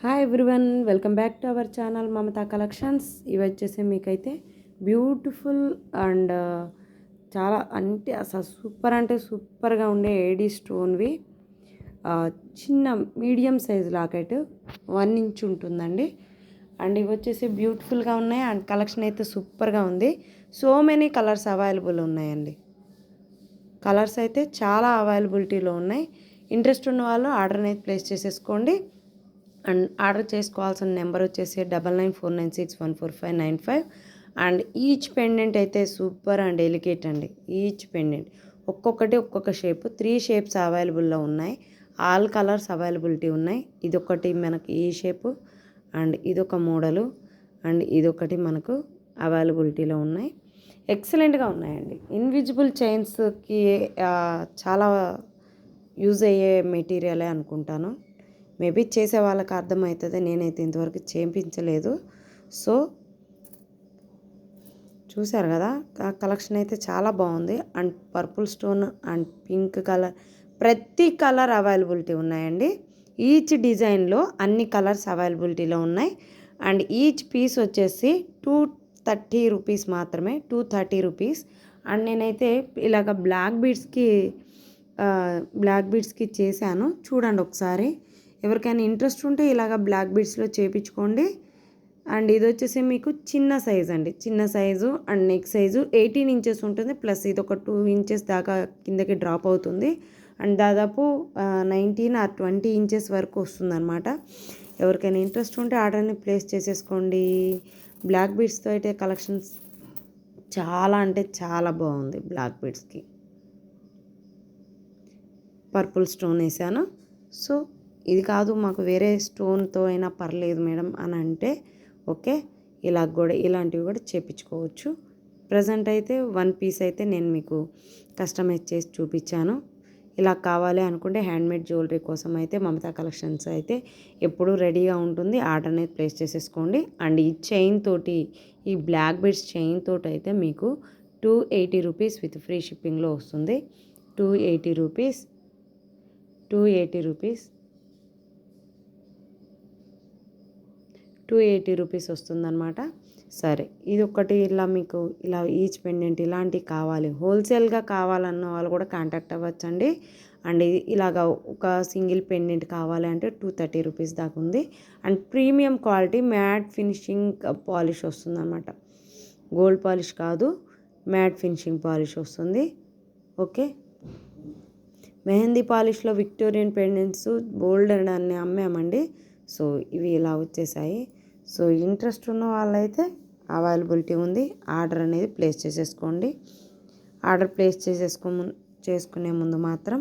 Hi everyone, welcome back to our channel Mamata collections. ఇవి వచ్చేసి మీకైతే బ్యూటిఫుల్ అండ్ చాలా అసలు అంటే సూపర్గా ఉండే ఏడీ స్టోన్వి చిన్న మీడియం సైజ్ లాకెట్ 1 ఇంచ్ ఉంటుందండి. అండ్ ఇవి వచ్చేసి బ్యూటిఫుల్గా ఉన్నాయి అండ్ కలెక్షన్ అయితే సూపర్గా ఉంది. సో మెనీ కలర్స్ అవైలబుల్ ఉన్నాయండి. కలర్స్ అయితే చాలా అవైలబిలిటీలో ఉన్నాయి. ఇంట్రెస్ట్ ఉన్న వాళ్ళు ఆర్డర్ అనేది ప్లేస్ చేసేసుకోండి. అండ్ ఆర్డర్ చేసుకోవాల్సిన నెంబర్ వచ్చేసి 9949614595. అండ్ ఈచ్ పెండెంట్ అయితే సూపర్ అండ్ డెలికేట్ అండి. ఈచ్ పెండెంట్ ఒక్కొక్కటి ఒక్కొక్క షేప్ 3 షేప్స్ అవైలబుల్లో ఉన్నాయి. ఆల్ కలర్స్ అవైలబిలిటీ ఉన్నాయి. ఇదొకటి మనకి ఈ షేపు అండ్ ఇదొక మోడలు అండ్ ఇదొకటి మనకు అవైలబిలిటీలో ఉన్నాయి. ఎక్సలెంట్గా ఉన్నాయండి. ఇన్విజిబుల్ చైన్స్కి చాలా యూజ్ అయ్యే మెటీరియలే అనుకుంటాను. మేబీ చేసే వాళ్ళకి అర్థమవుతుంది. నేనైతే ఇంతవరకు చేయించలేదు. సో చూసారు కదా, కలెక్షన్ అయితే చాలా బాగుంది. And purple stone and pink colour ప్రతి కలర్ అవైలబిలిటీ ఉన్నాయండి. ఈచ్ డిజైన్లో అన్ని కలర్స్ అవైలబిలిటీలో ఉన్నాయి. అండ్ ఈచ్ పీస్ వచ్చేసి 230 రూపీస్ మాత్రమే, 230 రూపీస్. అండ్ నేనైతే ఇలాగ బ్లాక్ బీడ్స్కి చేశాను, చూడండి ఒకసారి. ఎవరికైనా ఇంట్రెస్ట్ ఉంటే ఇలాగ బ్లాక్ బీడ్స్లో చేయించుకోండి. అండ్ ఇది వచ్చేసి మీకు చిన్న సైజ్ అండి, చిన్న size and neck size 18 inches ఉంటుంది. ప్లస్ ఇది ఒక 2 ఇంచెస్ దాకా కిందకి డ్రాప్ అవుతుంది. అండ్ దాదాపు 19 or 20 ఇంచెస్ వరకు వస్తుందన్నమాట. ఎవరికైనా ఇంట్రెస్ట్ ఉంటే ఆర్డర్ని ప్లేస్ చేసేసుకోండి. బ్లాక్ బీడ్స్తో అయితే కలెక్షన్స్ చాలా అంటే చాలా బాగుంది. బ్లాక్ బీడ్స్కి పర్పుల్ స్టోన్ వేసాను. సో ఇది కాదు, మాకు వేరే స్టోన్తో అయినా పర్లేదు మేడం అని అంటే ఓకే, ఇలాంటివి కూడా చేయించుకోవచ్చు. ప్రజెంట్ అయితే 1 పీస్ అయితే నేను మీకు కస్టమైజ్ చేసి చూపించాను. ఇలా కావాలి అనుకుంటే హ్యాండ్మేడ్ జ్యువెలరీ కోసం అయితే మమతా కలెక్షన్స్ అయితే ఎప్పుడూ రెడీగా ఉంటుంది. ఆర్డర్ అనేది ప్లేస్ చేసేసుకోండి. అండ్ ఈ చైన్ తోటి, ఈ బ్లాక్ బీడ్స్ చైన్ తోటి అయితే మీకు 280 రూపీస్ విత్ ఫ్రీ షిప్పింగ్లో వస్తుంది. 280 రూపీస్ 280 రూపీస్ వస్తుందన్నమాట. సరే, ఇది ఒకటి మీకు ఇలా ఈచ్ పెండెంట్ ఇలాంటివి కావాలి, హోల్సేల్గా కావాలన్న వాళ్ళు కూడా కాంటాక్ట్ అవ్వచ్చండి. అండ్ ఇలాగ ఒక సింగిల్ పెండెంట్ కావాలి అంటే 230 రూపీస్ దాకా ఉంది. And premium quality matte finishing polish వస్తుందన్నమాట. గోల్డ్ పాలిష్ కాదు, మ్యాట్ ఫినిషింగ్ పాలిష్ వస్తుంది. ఓకే, మెహందీ పాలిష్లో విక్టోరియన్ పెండెంట్స్ బోల్డ్ అన్ని అమ్మామండి. సో ఇవి ఇలా వచ్చేసాయి. సో ఇంట్రెస్ట్ ఉన్న వాళ్ళైతే అవైలబిలిటీ ఉంది. ఆర్డర్ అనేది ప్లేస్ చేసేసుకోండి. ఆర్డర్ ప్లేస్ చేసుకునే ముందు మాత్రం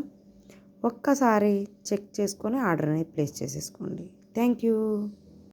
ఒక్కసారి చెక్ చేసుకొని ఆర్డర్ అనేది ప్లేస్ చేసేసుకోండి. Thank you.